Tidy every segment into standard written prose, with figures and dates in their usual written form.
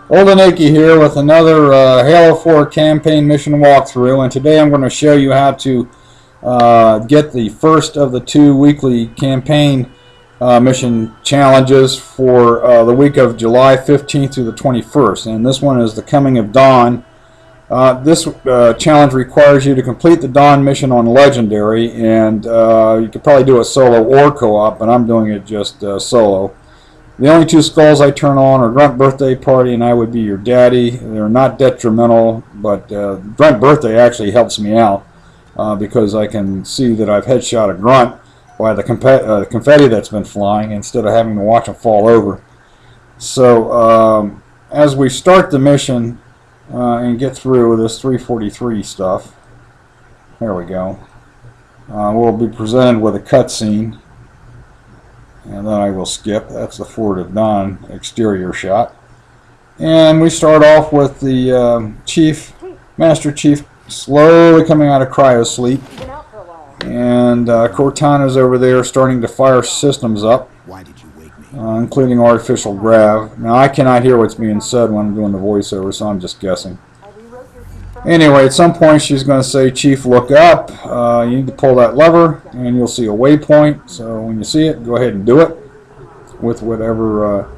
Old and Icky here with another Halo 4 campaign mission walkthrough, and today I'm going to show you how to get the first of the two weekly campaign mission challenges for the week of July 15th through the 21st, and this one is the Coming of Dawn. This challenge requires you to complete the Dawn mission on Legendary, and you could probably do it solo or co-op, but I'm doing it just solo. The only two skulls I turn on are Grunt Birthday Party and I Would Be Your Daddy. They're not detrimental, but Grunt Birthday actually helps me out because I can see that I've headshot a grunt by the confetti that's been flying instead of having to watch them fall over. So as we start the mission and get through this 343 stuff, there we go, we'll be presented with a cutscene. And then I will skip. That's the Fort of Dawn exterior shot. And we start off with the Master Chief, slowly coming out of cryo sleep. And Cortana's over there starting to fire systems up, including artificial grav. Now I cannot hear what's being said when I'm doing the voiceover, so I'm just guessing. Anyway, at some point she's going to say, "Chief, look up. You need to pull that lever, and you'll see a waypoint. So when you see it, go ahead and do it with whatever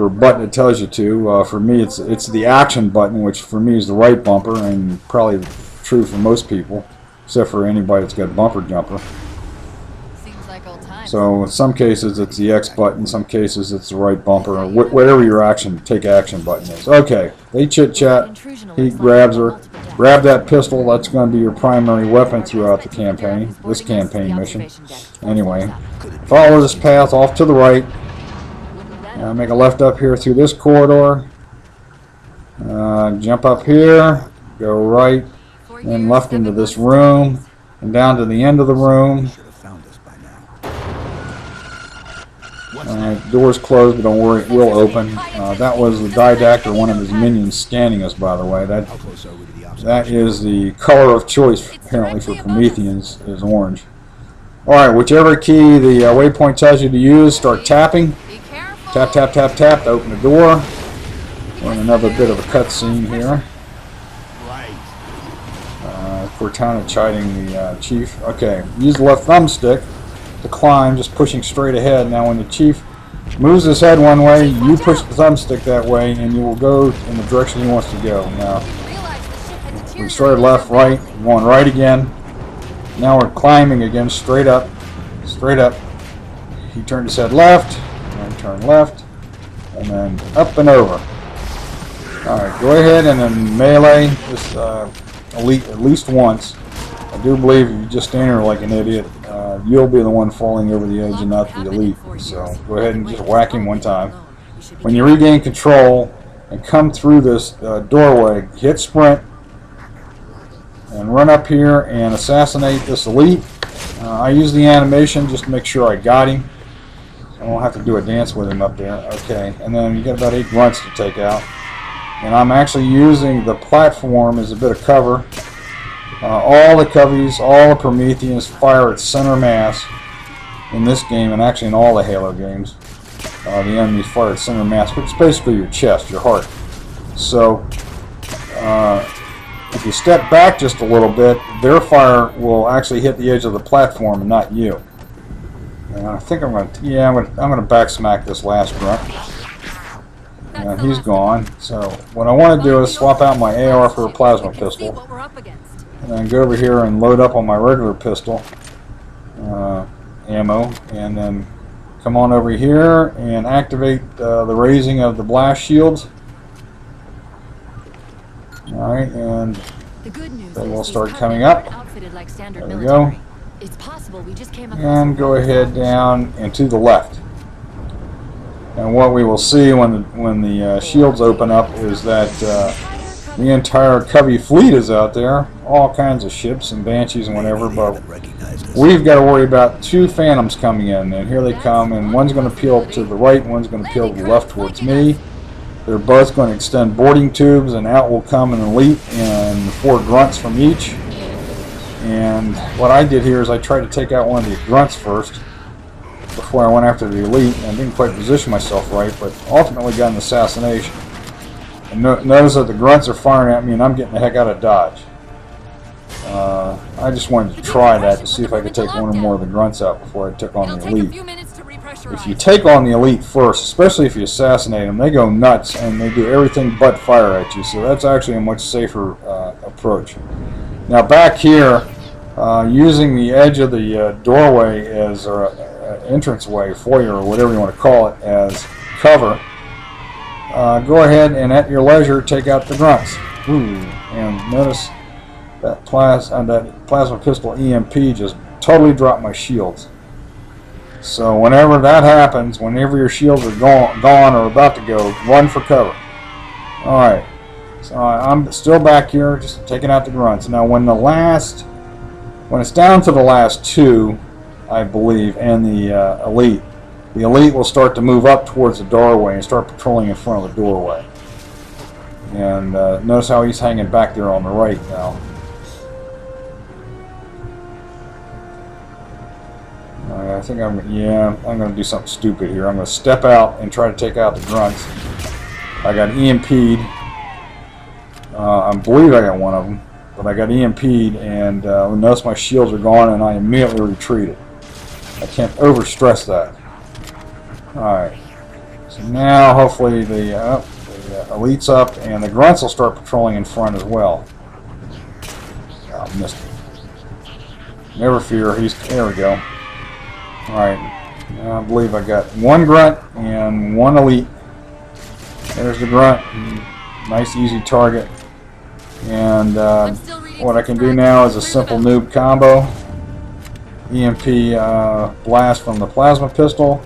button it tells you to. For me, it's the action button, which for me is the right bumper, and probably true for most people, except for anybody that's got bumper jumper. So in some cases it's the X button, in some cases it's the right bumper, or whatever your take action button is. Okay, they chit chat. He grabs her. Grab that pistol. That's going to be your primary weapon throughout the campaign, this campaign mission. Anyway, follow this path off to the right. Make a left up here through this corridor. Jump up here. Go right and left into this room and down to the end of the room. Door's closed, but don't worry, it will open. That was the Didactyr, one of his minions, scanning us, by the way. That is the color of choice, apparently, for Prometheans, is orange. Alright, whichever key the waypoint tells you to use, start tapping. Tap, tap, tap, tap to open the door. We're in another bit of a cutscene here. Cortana chiding the Chief. Okay, use the left thumbstick to climb, just pushing straight ahead. Now when the Chief moves his head one way, you push the thumbstick that way and you will go in the direction he wants to go. Now we started left, right, going right again. Now we're climbing again, straight up, straight up. He turned his head left, and turn left, and then up and over. Alright, go ahead and then melee this elite at least once. I do believe if you just stand there like an idiot, you'll be the one falling over the edge and not the elite. So go ahead and just whack him one time. When you regain control and come through this doorway, hit sprint and run up here and assassinate this elite. I use the animation just to make sure I got him. I won't have to do a dance with him up there. Okay, and then you got about 8 grunts to take out. And I'm actually using the platform as a bit of cover. All the Coveys, all the Prometheans fire at center mass in this game, and actually in all the Halo games. The enemies fire at center mass, which is basically your chest, your heart. So, if you step back just a little bit, their fire will actually hit the edge of the platform and not you. And I think I'm going to back smack this last grunt. And he's gone. So what I want to do is swap out my AR for a plasma pistol. And then go over here and load up on my regular pistol ammo, and then come on over here and activate the raising of the blast shields. Alright, and they will start coming up. There we go. And go ahead down and to the left. And what we will see when the shields open up is that the entire Covey fleet is out there, all kinds of ships and Banshees and whatever, but we've got to worry about 2 Phantoms coming in, and here they come, and one's going to peel to the right, one's going to peel to the left towards me. They're both going to extend boarding tubes, and out will come an elite and 4 grunts from each. And what I did here is I tried to take out one of the grunts first before I went after the elite, and I didn't quite position myself right, but ultimately got an assassination. And notice that the grunts are firing at me and I'm getting the heck out of dodge. I just wanted to try that to see if I could take one or more of the grunts out before I took on the elite. If you take on the elite first, especially if you assassinate them, they go nuts and they do everything but fire at you. So that's actually a much safer approach. Now back here, using the edge of the doorway as entranceway, foyer, or whatever you want to call it, as cover, go ahead and at your leisure take out the grunts. Ooh, and notice that plasma pistol EMP just totally dropped my shields. So whenever that happens, whenever your shields are gone or about to go, run for cover. Alright, so I'm still back here just taking out the grunts. Now when it's down to the last two, I believe, and the elite will start to move up towards the doorway and start patrolling in front of the doorway. And notice how he's hanging back there on the right now. I think I'm going to do something stupid here. I'm going to step out and try to take out the grunts. I got EMP'd. I believe I got one of them, but I got EMP'd, and notice my shields are gone, and I immediately retreated. I can't overstress that. Alright, so now hopefully the elite's up, and the grunts will start patrolling in front as well. Oh, missed it. Never fear, there we go. Alright, I believe I got one grunt and one elite. There's the grunt. Nice easy target. And what I can do now is a simple noob combo. EMP blast from the plasma pistol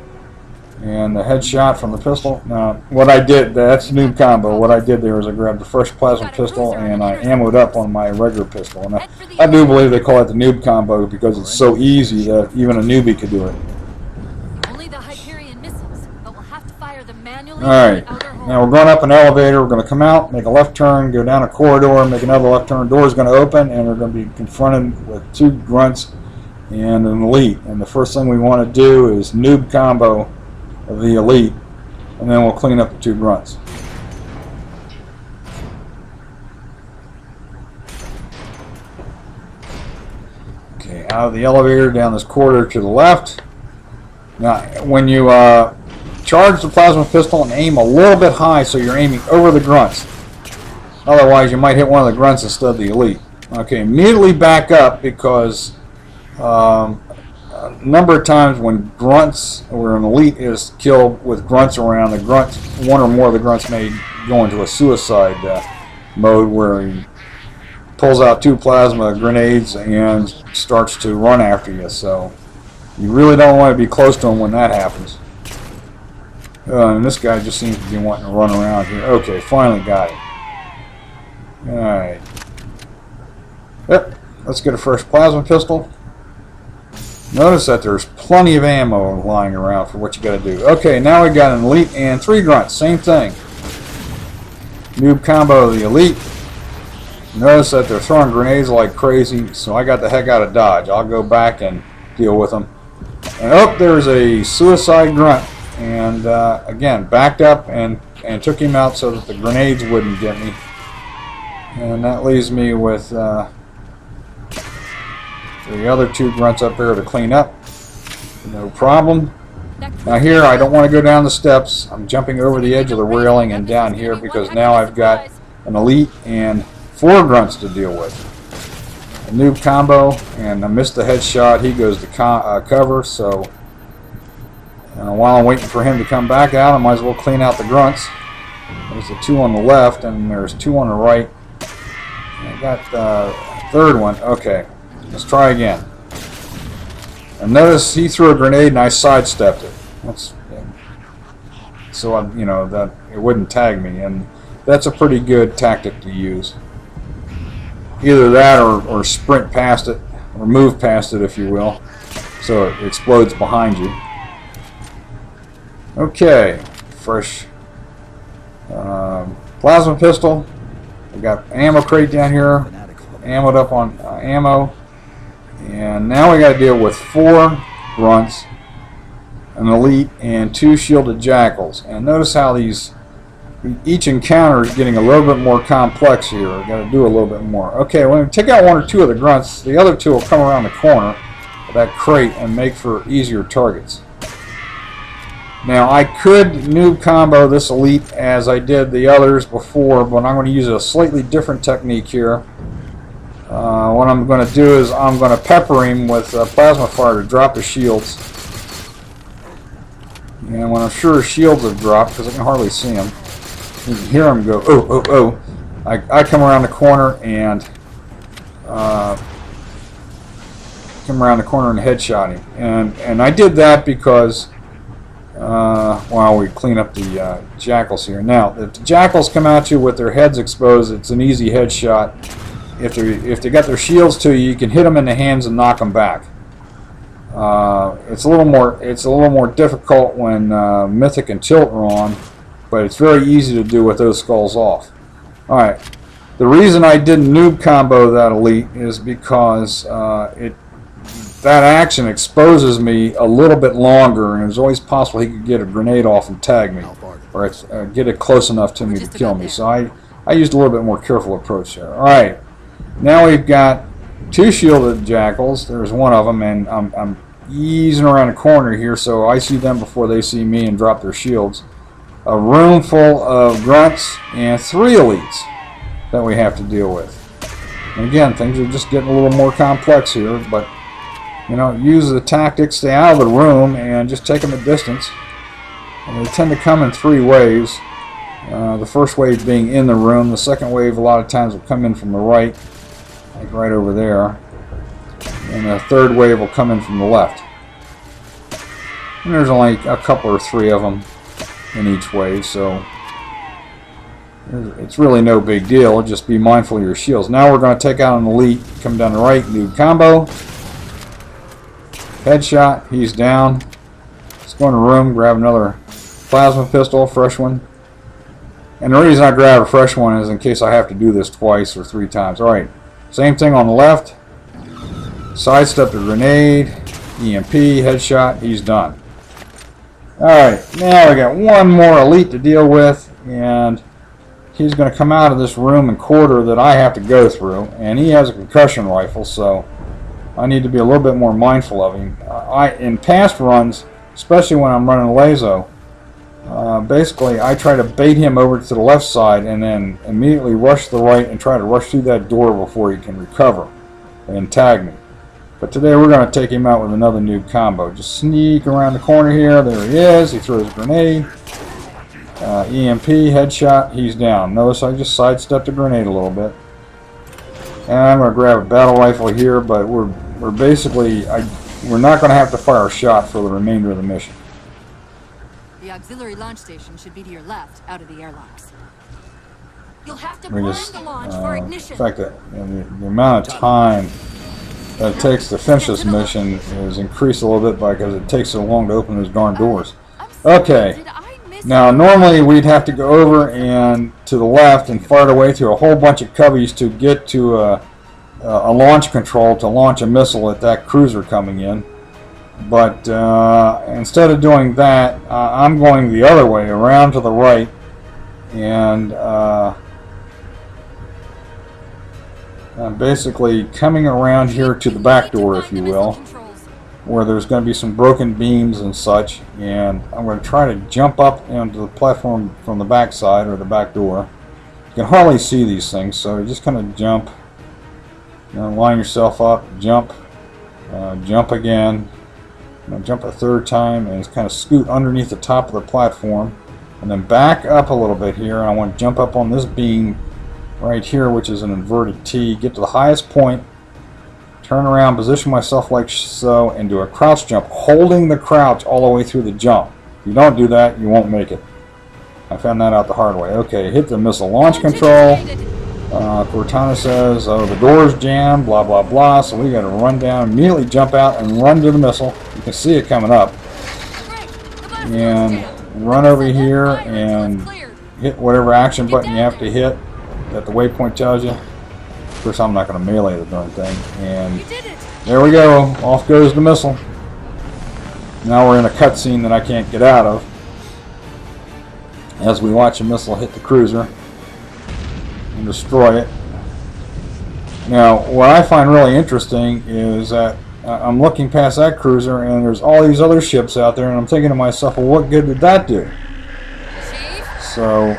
and the headshot from the pistol. Now what I did, that's noob combo. What I did there is I grabbed the first plasma pistol and I ammoed up on my regular pistol. And I do believe they call it the noob combo because it's so easy that even a newbie could do it. Alright, now we're going up an elevator. We're going to come out, make a left turn, go down a corridor, make another left turn. Door is going to open, and we're going to be confronted with two grunts and an elite. And the first thing we want to do is noob combo of the elite, and then we'll clean up the two grunts. Okay, out of the elevator, down this corridor to the left. Now, when you charge the plasma pistol and aim a little bit high so you're aiming over the grunts. Otherwise, you might hit one of the grunts instead of the elite. Okay, immediately back up because a number of times when grunts or an elite is killed with grunts around, the grunts, one or more of the grunts may go into a suicide mode where he pulls out two plasma grenades and starts to run after you. So you really don't want to be close to him when that happens. And this guy just seems to be wanting to run around here. Okay, finally got him. Alright. Yep, let's get a fresh plasma pistol. Notice that there's plenty of ammo lying around for what you got to do. Okay, now we got an elite and three grunts. Same thing. Noob combo of the elite. Notice that they're throwing grenades like crazy, so I got the heck out of dodge. I'll go back and deal with them. And oh, there's a suicide grunt. And again, backed up and took him out so that the grenades wouldn't get me. And that leaves me with the other two grunts up there to clean up. No problem. Now here, I don't want to go down the steps. I'm jumping over the edge of the railing and down here because now I've got an elite and four grunts to deal with. A noob combo, and I missed the headshot. He goes to cover, so while I'm waiting for him to come back out, I might as well clean out the grunts. There's the two on the left, and there's two on the right. I got the third one. Okay, let's try again. And notice he threw a grenade, and I sidestepped it. That's so that it wouldn't tag me, and that's a pretty good tactic to use. Either that, or sprint past it, or move past it, if you will, so it explodes behind you. Okay, fresh plasma pistol. We got ammo crate down here, ammoed up on ammo, and now we got to deal with four grunts, an elite, and two shielded jackals. And notice how these each encounter is getting a little bit more complex here. I've got to do a little bit more. Okay, when we take out one or two of the grunts, the other two will come around the corner of that crate and make for easier targets. Now, I could noob combo this elite as I did the others before, but I'm going to use a slightly different technique here. What I'm going to do is I'm going to pepper him with plasma fire to drop his shields. And when I'm sure his shields have dropped, because I can hardly see him, you can hear him go, oh, oh, oh. I come around the corner and headshot him. And I did that because while we clean up the jackals here. Now, if the jackals come at you with their heads exposed, it's an easy headshot. If they got their shields to you, you can hit them in the hands and knock them back. It's a little more difficult when Mythic and Tilt are on, but it's very easy to do with those skulls off. All right. The reason I didn't noob combo that elite is because that action exposes me a little bit longer, and it's always possible he could get a grenade off and tag me, or get it close enough to me to kill me. So I used a little bit more careful approach there. All right, now we've got two shielded jackals. There's one of them, and I'm easing around the corner here, so I see them before they see me and drop their shields. A room full of grunts and 3 elites that we have to deal with. And again, things are just getting a little more complex here, but you know, use the tactics, stay out of the room, and just take them a distance. And they tend to come in 3 waves. The first wave being in the room. The second wave a lot of times will come in from the right, like right over there. And the third wave will come in from the left. And there's only a couple or 3 of them in each wave, so it's really no big deal. Just be mindful of your shields. Now we're going to take out an elite. Come down the right, noob combo. Headshot, he's down. Let's go in the room, grab another plasma pistol, fresh one. And the reason I grab a fresh one is in case I have to do this twice or 3 times. Alright, same thing on the left. Sidestep the grenade, EMP, headshot, he's done. Alright, now we got one more elite to deal with, and he's going to come out of this room and corridor that I have to go through, and he has a concussion rifle, so I need to be a little bit more mindful of him. In past runs, especially when I'm running Lazo, basically I try to bait him over to the left side and then immediately rush to the right and try to rush through that door before he can recover and tag me. But today we're going to take him out with another noob combo. Just sneak around the corner here. There he is. He throws a grenade. EMP, headshot, he's down. Notice I just sidestepped the grenade a little bit. And I'm going to grab a battle rifle here, but we're basically, we're not going to have to fire a shot for the remainder of the mission. The auxiliary launch station should be to your left, out of the airlocks. You'll have to prime the launch for ignition. In fact, the amount of time that it takes to finish this mission is increased a little bit because it takes so long to open those darn doors. Okay. Now, normally we'd have to go over and to the left and fire away through a whole bunch of cubbies to get to a launch control to launch a missile at that cruiser coming in. But instead of doing that, I'm going the other way, around to the right, and I'm basically coming around here to the back door, if you will, where there's going to be some broken beams and such, and I'm going to try to jump up onto the platform from the back side, or the back door. You can hardly see these things, so you just kind of jump, line yourself up, jump, jump again, jump a 3rd time, and just kind of scoot underneath the top of the platform, and then back up a little bit here, and I want to jump up on this beam right here, which is an inverted T, get to the highest point, turn around, position myself like so, and do a crouch jump, holding the crouch all the way through the jump. If you don't do that, you won't make it. I found that out the hard way. Okay, hit the missile launch control. Cortana says, oh, the door's jammed, blah, blah, blah, so we got to run down, immediately jump out, and run to the missile. You can see it coming up. And run over here and hit whatever action button you have to hit that the waypoint tells you. Of course, I'm not going to melee the darn thing. And there we go. Off goes the missile. Now we're in a cutscene that I can't get out of. as we watch a missile hit the cruiser and destroy it. Now, what I find really interesting is that I'm looking past that cruiser and there's all these other ships out there, and I'm thinking to myself, well, what good did that do? So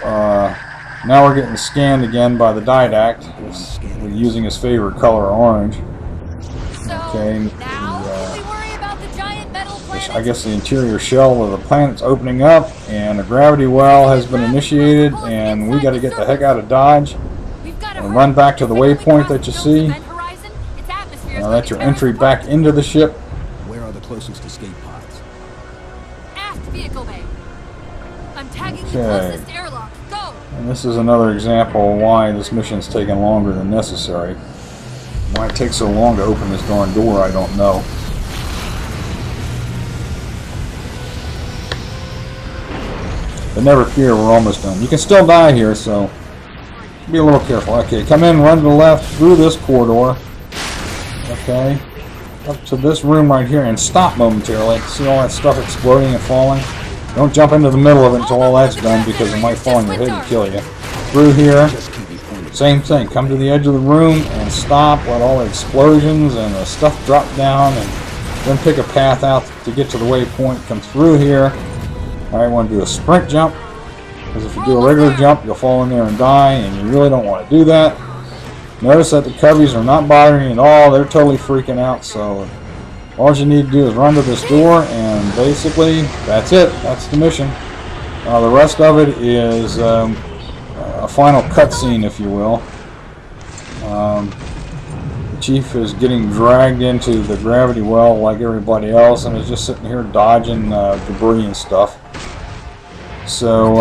now we're getting scanned again by the Didact. We're using his favorite color, orange. Okay, I guess the interior shell of the planet's opening up, and a gravity well has been initiated, and we got to get the heck out of Dodge and run back to the waypoint that you see. That's your entry back into the ship. Where are the closest escape pods? Aft vehicle bay. I'm tagging the closest airlock. Go. And this is another example of why this mission's taking longer than necessary. Why it takes so long to open this darn door, I don't know. But never fear, we're almost done. You can still die here, so be a little careful. Okay, come in, run to the left through this corridor. Okay, up to this room right here and stop momentarily. See all that stuff exploding and falling? Don't jump into the middle of it until all that's done, because it might fall on your head and kill you. Through here, same thing. Come to the edge of the room and stop. Let all the explosions and the stuff drop down, and then pick a path out to get to the waypoint. Come through here. Alright, want to do a sprint jump, because if you do a regular jump, you'll fall in there and die, and you really don't want to do that. Notice that the cubbies are not bothering you at all. They're totally freaking out, so all you need to do is run to this door, and basically, that's it. That's the mission. The rest of it is a final cutscene, if you will. The Chief is getting dragged into the gravity well like everybody else, and is just sitting here dodging debris and stuff. So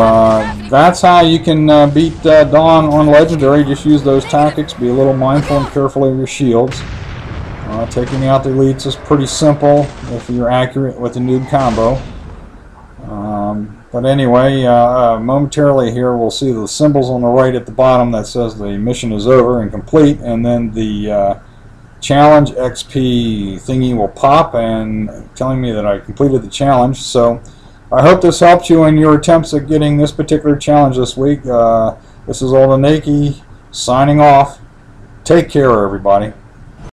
that's how you can beat Dawn on Legendary. Just use those tactics. Be a little mindful and careful of your shields. Taking out the elites is pretty simple if you're accurate with the noob combo. But anyway, momentarily here we'll see the symbols on the right at the bottom that says the mission is over and complete, and then the challenge XP thingy will pop and telling me that I completed the challenge. So I hope this helped you in your attempts at getting this particular challenge this week. This is Old Nakey signing off. Take care, everybody.